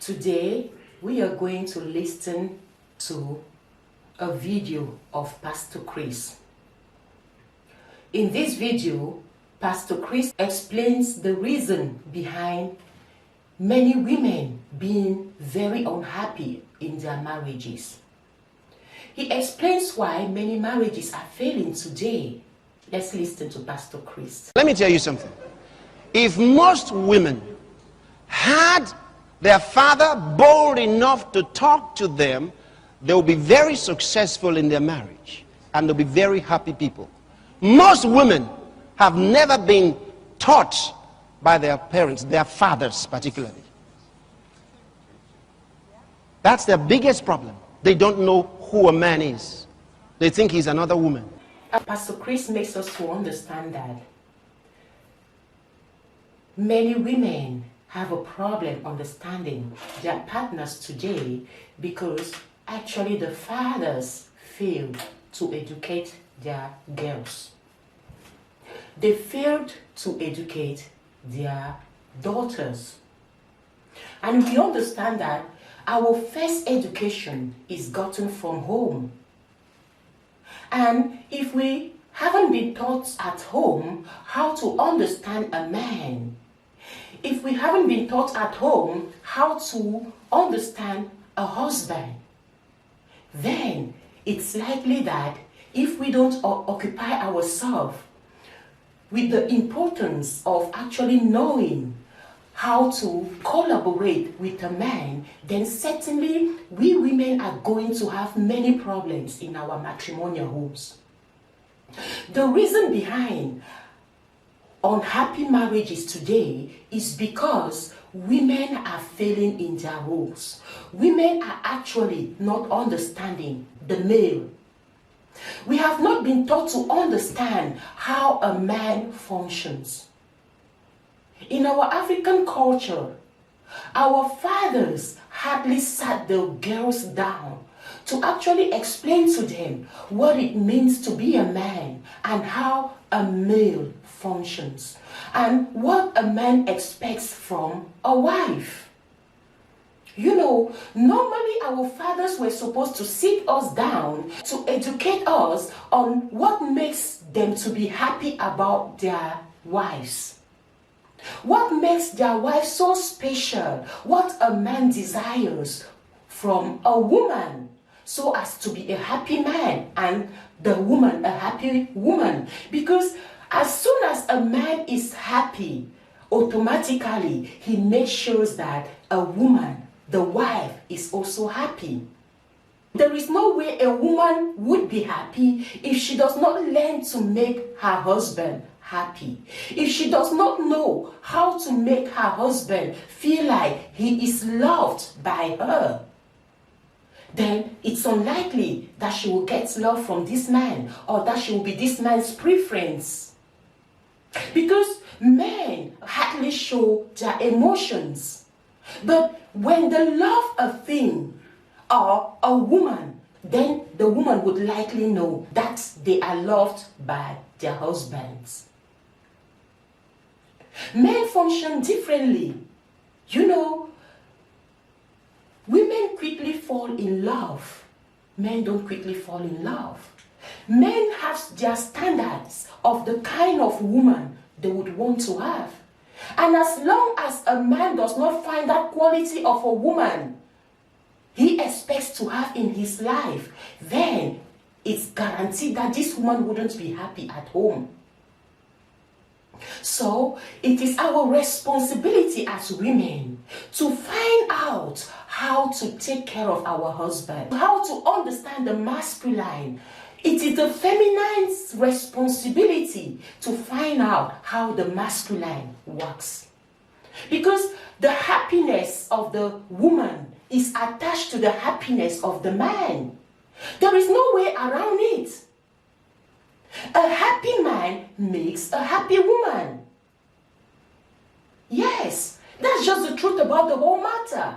Today, we are going to listen to a video of Pastor Chris. In this video, Pastor Chris explains the reason behind many women being very unhappy in their marriages. He explains why many marriages are failing today. Let's listen to Pastor Chris. Let me tell you something. If most women had their father bold enough to talk to them, they will be very successful in their marriage and they'll be very happy people. Most women have never been taught by their parents, their fathers particularly. That's their biggest problem. They don't know who a man is. They think he's another woman. Pastor Chris makes us to understand that many women have a problem understanding their partners today because actually the fathers failed to educate their girls. They failed to educate their daughters. And we understand that our first education is gotten from home. And if we haven't been taught at home how to understand a man, if we haven't been taught at home how to understand a husband, then it's likely that if we don't occupy ourselves with the importance of actually knowing how to collaborate with a man, then certainly we women are going to have many problems in our matrimonial homes. The reason behind unhappy marriages today is because women are failing in their roles. Women are actually not understanding the male. We have not been taught to understand how a man functions. In our African culture, our fathers hardly sat the girls down to actually explain to them what it means to be a man and how a male functions and what a man expects from a wife. You know, normally our fathers were supposed to sit us down to educate us on what makes them to be happy about their wives. What makes their wife so special? What a man desires from a woman so as to be a happy man and the woman a happy woman. Because as soon as a man is happy, automatically he makes sure that a woman, the wife, is also happy. There is no way a woman would be happy if she does not learn to make her husband happy. If she does not know how to make her husband feel like he is loved by her, then it's unlikely that she will get love from this man or that she will be this man's preference. Because men hardly show their emotions. But when they love a thing or a woman, then the woman would likely know that they are loved by their husbands. Men function differently. You know, women quickly fall in love. Men don't quickly fall in love. Men have their standards of the kind of woman they would want to have. And as long as a man does not find that quality of a woman he expects to have in his life, then it's guaranteed that this woman wouldn't be happy at home. So it is our responsibility as women to find out how to take care of our husband, how to understand the masculine. It is the feminine's responsibility to find out how the masculine works. Because the happiness of the woman is attached to the happiness of the man. There is no way around it. A happy man makes a happy woman. Yes, that's just the truth about the whole matter.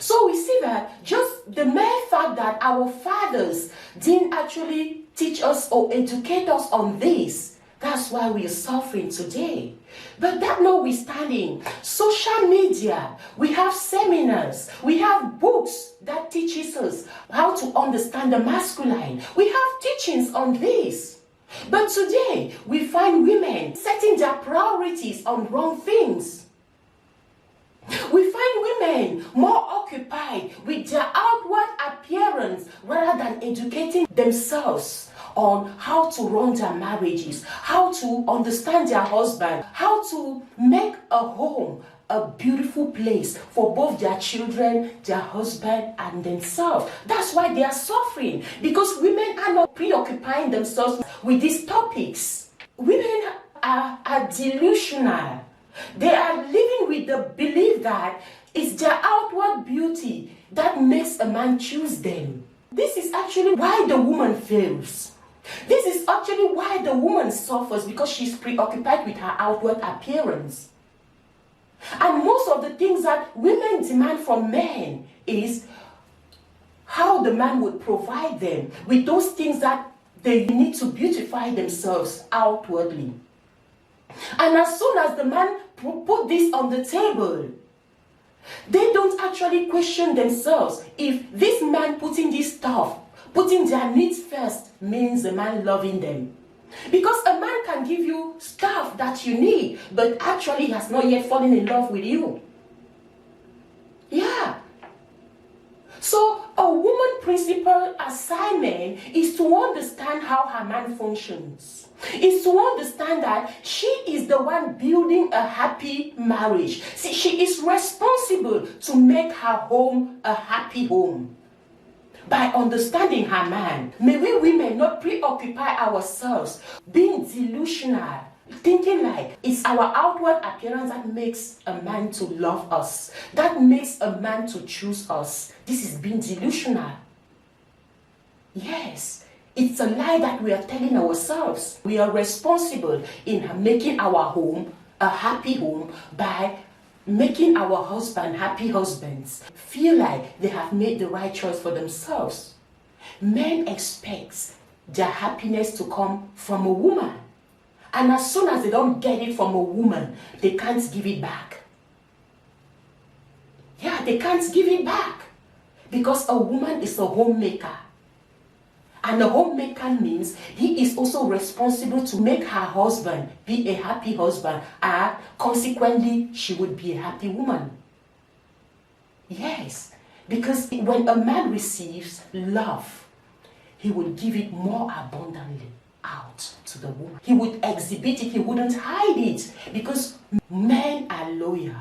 So we see that just the mere fact that our fathers didn't actually teach us or educate us on this, That's why we are suffering today. But that notwithstanding, social media, we have seminars, we have books that teaches us how to understand the masculine. We have teachings on this. But today, we find women setting their priorities on wrong things. We find women more occupied with their outward appearance rather than educating themselves on how to run their marriages, how to understand their husband, how to make a home a beautiful place for both their children, their husband, and themselves. That's why they are suffering, because women are not preoccupying themselves with these topics. Women are delusional. They are living with the belief that it's their outward beauty that makes a man choose them. This is actually why the woman fails. This is actually why the woman suffers, because she's preoccupied with her outward appearance. And most of the things that women demand from men is how the man would provide them with those things that they need to beautify themselves outwardly. And as soon as the man put this on the table, they don't actually question themselves if this man putting this stuff, putting their needs first, means a man loving them. Because a man can give you stuff that you need, but actually has not yet fallen in love with you. Yeah. So a woman's principal assignment is to understand how her man functions. Is to understand that she is the one building a happy marriage. See, she is responsible to make her home a happy home. By understanding her man, may we women not preoccupy ourselves being delusional, thinking like it's our outward appearance that makes a man to love us, that makes a man to choose us. This is being delusional. Yes, it's a lie that we are telling ourselves. We are responsible in making our home a happy home by making our husband happy husbands, feel like they have made the right choice for themselves. Men expect their happiness to come from a woman. And as soon as they don't get it from a woman, they can't give it back. Yeah, they can't give it back. Because a woman is a homemaker. And a homemaker means he is also responsible to make her husband be a happy husband, and consequently, she would be a happy woman. Yes, because when a man receives love, he will give it more abundantly out to the woman. He would exhibit it, he wouldn't hide it, because men are loyal.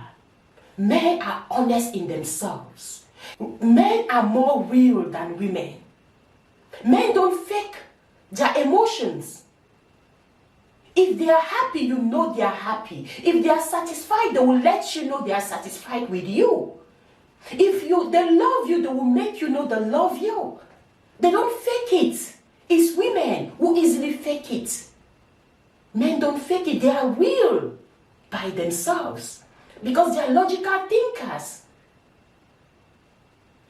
Men are honest in themselves. Men are more real than women. Men don't fake their emotions. If they are happy, you know they are happy. If they are satisfied, they will let you know they are satisfied with you. If they love you, they will make you know they love you. They don't fake it. It's women who easily fake it. Men don't fake it. They are real by themselves because they are logical thinkers.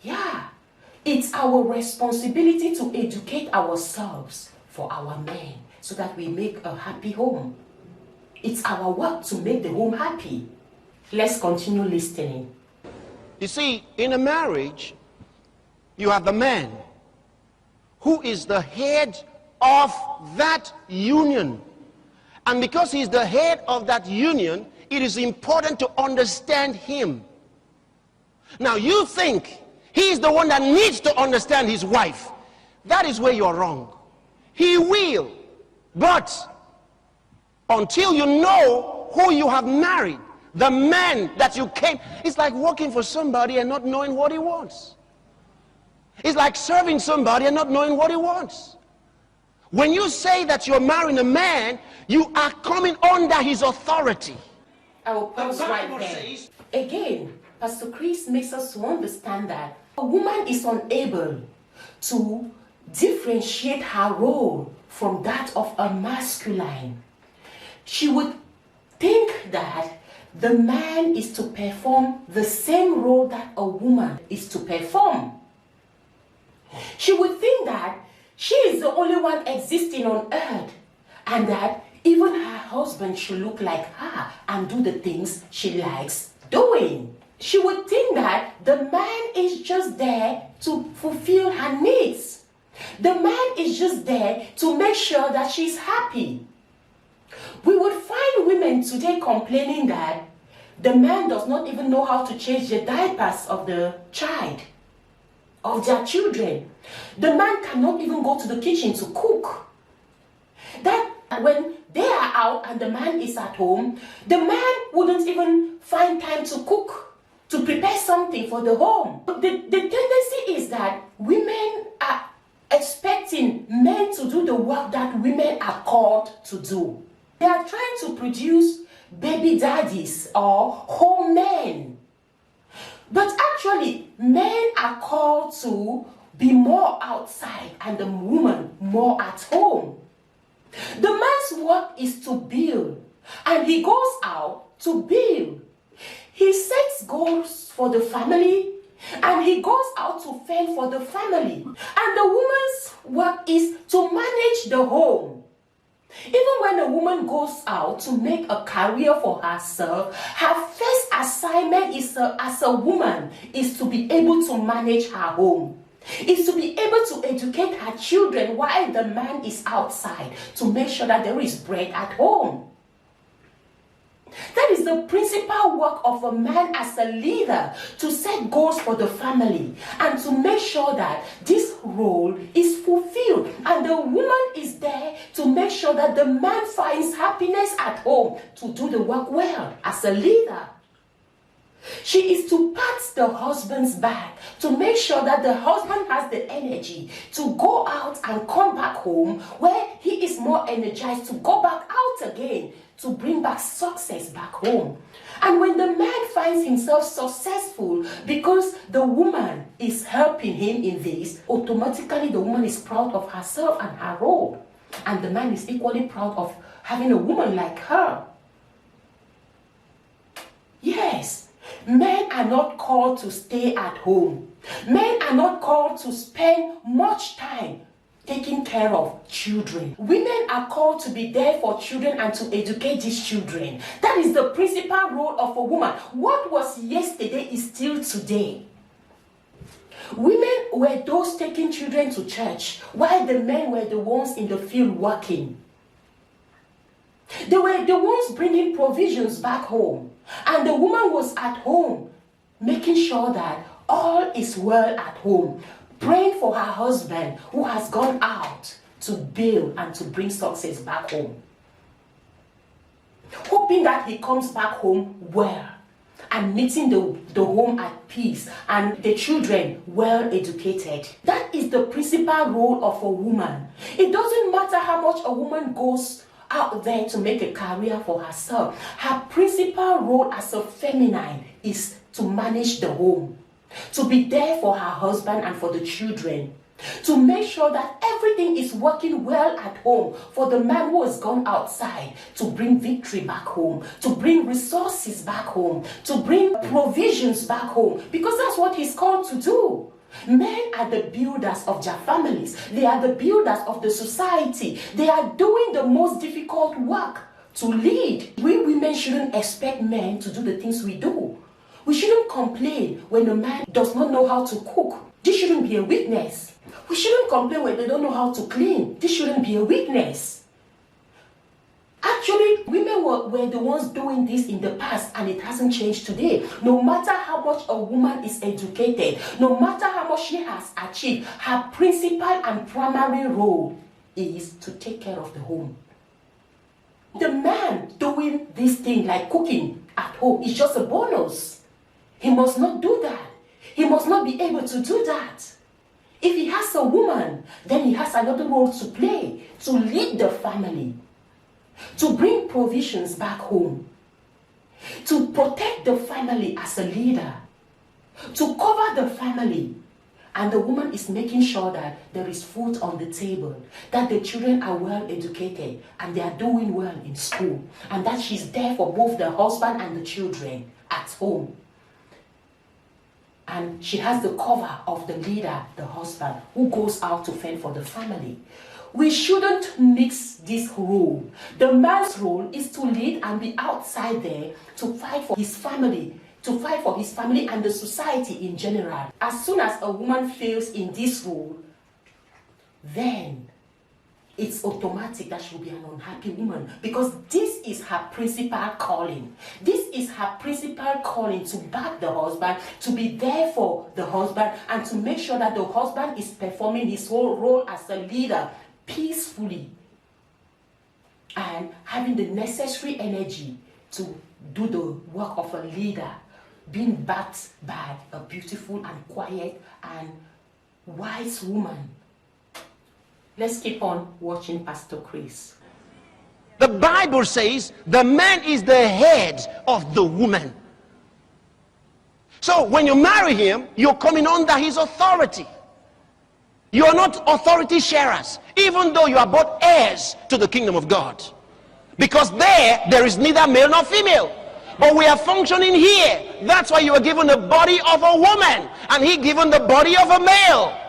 Yeah. It's our responsibility to educate ourselves for our men so that we make a happy home. It's our work to make the home happy. Let's continue listening. You see, in a marriage, you have the man who is the head of that union. And because he's the head of that union, it is important to understand him. Now, you think he is the one that needs to understand his wife. That is where you're wrong. He will. But until you know who you have married, the man that you came, it's like working for somebody and not knowing what he wants. It's like serving somebody and not knowing what he wants. When you say that you're marrying a man, you are coming under his authority. I will pause right there. Again, Pastor Chris makes us to understand that a woman is unable to differentiate her role from that of a masculine. She would think that the man is to perform the same role that a woman is to perform. She would think that she is the only one existing on earth and that Even her husband should look like her and do the things she likes doing. She would think that the man is just there to fulfill her needs. The man is just there to make sure that she's happy. We would find women today complaining that the man does not even know how to change the diapers of the child, of their children. The man cannot even go to the kitchen to cook. That when they are out and the man is at home, the man wouldn't even find time to cook, to prepare something for the home. The tendency is that women are expecting men to do the work that women are called to do. They are trying to produce baby daddies or home men. But actually, men are called to be more outside and the woman more at home. The man's work is to build, and he goes out to build. He sets goals for the family, and he goes out to fend for the family. And the woman's work is to manage the home. Even when a woman goes out to make a career for herself, her first assignment as a woman is to be able to manage her home. Is to be able to educate her children while the man is outside, to make sure that there is bread at home. That is the principal work of a man as a leader, to set goals for the family and to make sure that this role is fulfilled. And the woman is there to make sure that the man finds happiness at home, to do the work well as a leader. She is to pat the husband's back, to make sure that the husband has the energy to go out and come back home where he is more energized to go back out again, to bring back success back home. And when the man finds himself successful because the woman is helping him in this, automatically the woman is proud of herself and her role. And the man is equally proud of having a woman like her. Yes. Men are not called to stay at home. Men are not called to spend much time taking care of children. Women are called to be there for children and to educate these children. That is the principal role of a woman. What was yesterday is still today. Women were those taking children to church, while the men were the ones in the field working. They were the ones bringing provisions back home. And the woman was at home, making sure that all is well at home, praying for her husband who has gone out to build and to bring success back home. Hoping that he comes back home well and meeting the home at peace and the children well educated. That is the principal role of a woman. It doesn't matter how much a woman goes out there to make a career for herself. Her principal role as a feminine is to manage the home, to be there for her husband and for the children, to make sure that everything is working well at home for the man who has gone outside, to bring victory back home, to bring resources back home, to bring provisions back home, because that's what he's called to do. Men are the builders of their families. They are the builders of the society. They are doing the most difficult work to lead. We women shouldn't expect men to do the things we do. We shouldn't complain when a man does not know how to cook. This shouldn't be a weakness. We shouldn't complain when they don't know how to clean. This shouldn't be a weakness. Actually, women were the ones doing this in the past, and it hasn't changed today. No matter how much a woman is educated, no matter how much she has achieved, her principal and primary role is to take care of the home. The man doing this thing like cooking at home is just a bonus. He must not do that. He must not be able to do that. If he has a woman, then he has another role to play, to lead the family, to bring provisions back home, to protect the family as a leader, to cover the family. And the woman is making sure that there is food on the table, that the children are well educated and they are doing well in school, and that she's there for both the husband and the children at home. And she has the cover of the leader, the husband, who goes out to fend for the family, we shouldn't mix this role. The man's role is to lead and be outside there to fight for his family, and the society in general. As soon as a woman fails in this role, then it's automatic that she will be an unhappy woman, because this is her principal calling. This is her principal calling, to back the husband, to be there for the husband, and to make sure that the husband is performing his whole role as a leader peacefully and having the necessary energy to do the work of a leader, being backed by a beautiful and quiet and wise woman. Let's keep on watching Pastor Chris. The Bible says the man is the head of the woman. So when you marry him, you're coming under his authority. You are not authority sharers, even though you are both heirs to the kingdom of God. Because there is neither male nor female. But we are functioning here. That's why you were given the body of a woman, and he given the body of a male.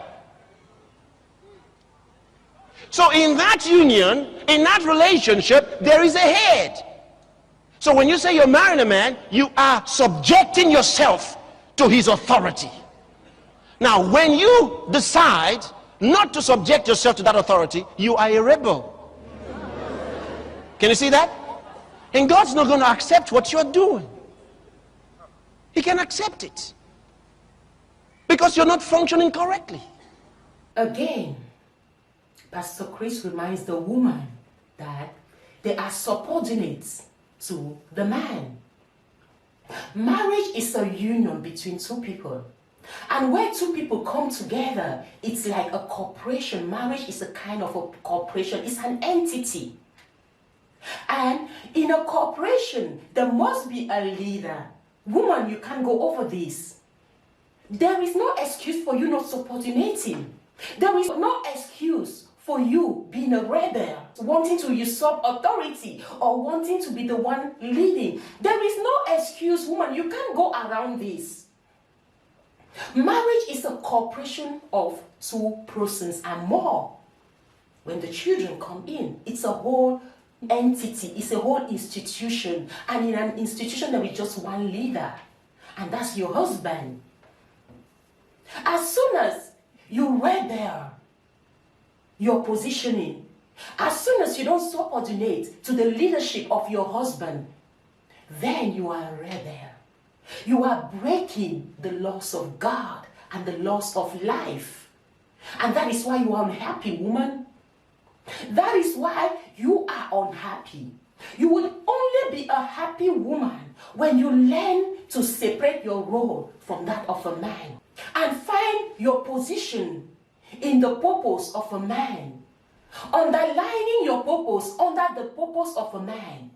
So in that union, in that relationship, there is a head. So when you say you're marrying a man, you are subjecting yourself to his authority. Now, when you decide not to subject yourself to that authority, you are a rebel. Can you see that? And God's not going to accept what you're doing. He can accept it because you're not functioning correctly. Again, Pastor Chris reminds the woman that they are subordinates to the man. Marriage is a union between two people. And when two people come together, it's like a corporation. Marriage is a kind of a corporation. It's an entity. And in a corporation, there must be a leader. Woman, you can't go over this. There is no excuse for you not subordinating. There is no excuse for you being a rebel, wanting to usurp authority, or wanting to be the one leading. There is no excuse, woman. You can't go around this. Marriage is a corporation of two persons and more. When the children come in, it's a whole entity, it's a whole institution. And in an institution, there is just one leader, and that's your husband. As soon as you rebel your positioning, as soon as you don't subordinate to the leadership of your husband, then you are a rebel. You are breaking the laws of God and the laws of life. And that is why you are unhappy, woman. That is why you are unhappy. You will only be a happy woman when you learn to separate your role from that of a man and find your position in the purpose of a man, underlining your purpose under the purpose of a man,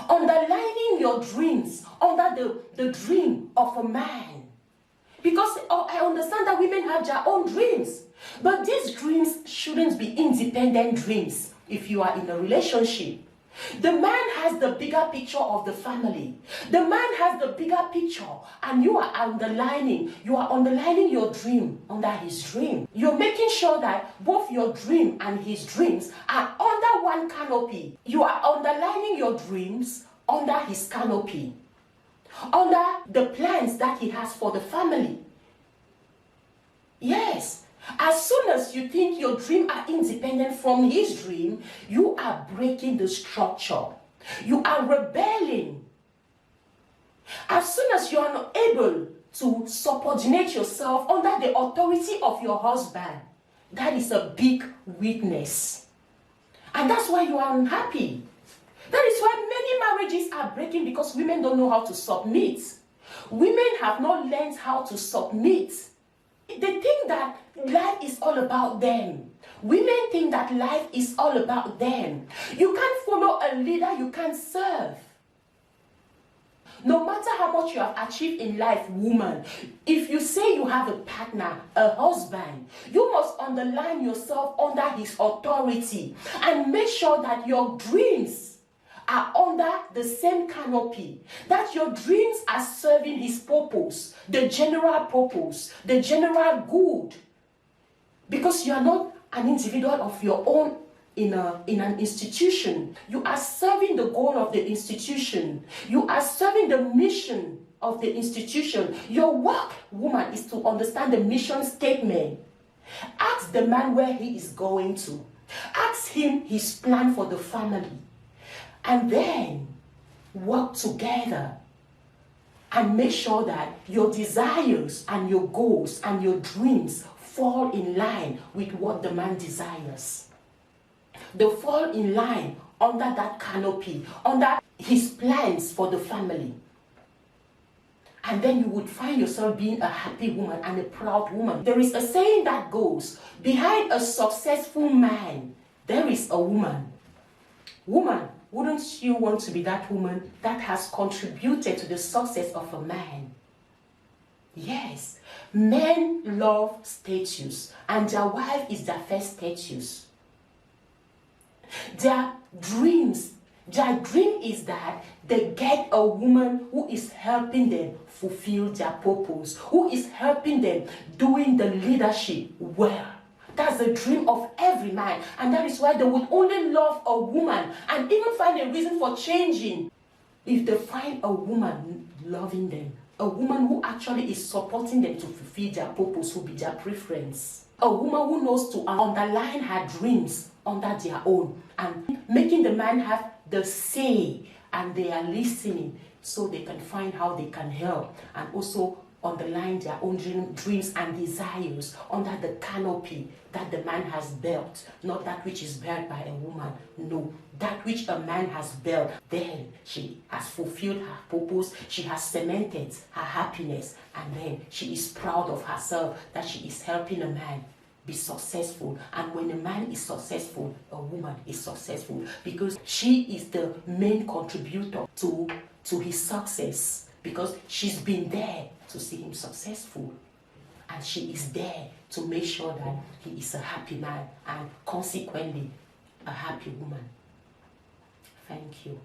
underlining your dreams under the dream of a man. Because I understand that women have their own dreams, but these dreams shouldn't be independent dreams. If you are in a relationship, the man has the bigger picture of the family. The man has the bigger picture, and you are underlining your dream under his dream. You're making sure that both your dream and his dreams are under one canopy. You are underlining your dreams under his canopy, under the plans that he has for the family. Yes. As soon as you think your dream are independent from his dream, you are breaking the structure. You are rebelling. As soon as you are not able to subordinate yourself under the authority of your husband, that is a big weakness. And that's why you are unhappy. That is why many marriages are breaking, because women don't know how to submit. Women have not learned how to submit. They think that life is all about them. Women think that life is all about them. You can't follow a leader you can't serve. No matter how much you have achieved in life, woman, if you say you have a partner, a husband, you must underline yourself under his authority and make sure that your dreams are under the same canopy, that your dreams are serving his purpose, the general good, because you are not an individual of your own in an institution. You are serving the goal of the institution. You are serving the mission of the institution. Your work, woman, is to understand the mission statement. Ask the man where he is going to. Ask him his plan for the family. And then work together and make sure that your desires and your goals and your dreams fall in line with what the man desires. They fall in line under that canopy, under his plans for the family. And then you would find yourself being a happy woman and a proud woman. There is a saying that goes, behind a successful man, there is a woman. Woman, wouldn't you want to be that woman that has contributed to the success of a man? Yes, men love status, and their wife is their first status. Their dream is that they get a woman who is helping them fulfill their purpose, who is helping them doing the leadership well. That's the dream of every man, and that is why they would only love a woman and even find a reason for changing if they find a woman loving them, a woman who actually is supporting them to fulfill their purpose, will be their preference. A woman who knows to underline her dreams under their own and making the man have the say, and they are listening so they can find how they can help and also underline their own dreams and desires under the canopy that the man has built, not that which is built by a woman. No, that which a man has built, then she has fulfilled her purpose, she has cemented her happiness, and then she is proud of herself that she is helping a man be successful. And when a man is successful, a woman is successful, because she is the main contributor to his success, because she's been there to see him successful, and she is there to make sure that he is a happy man and consequently a happy woman. Thank you.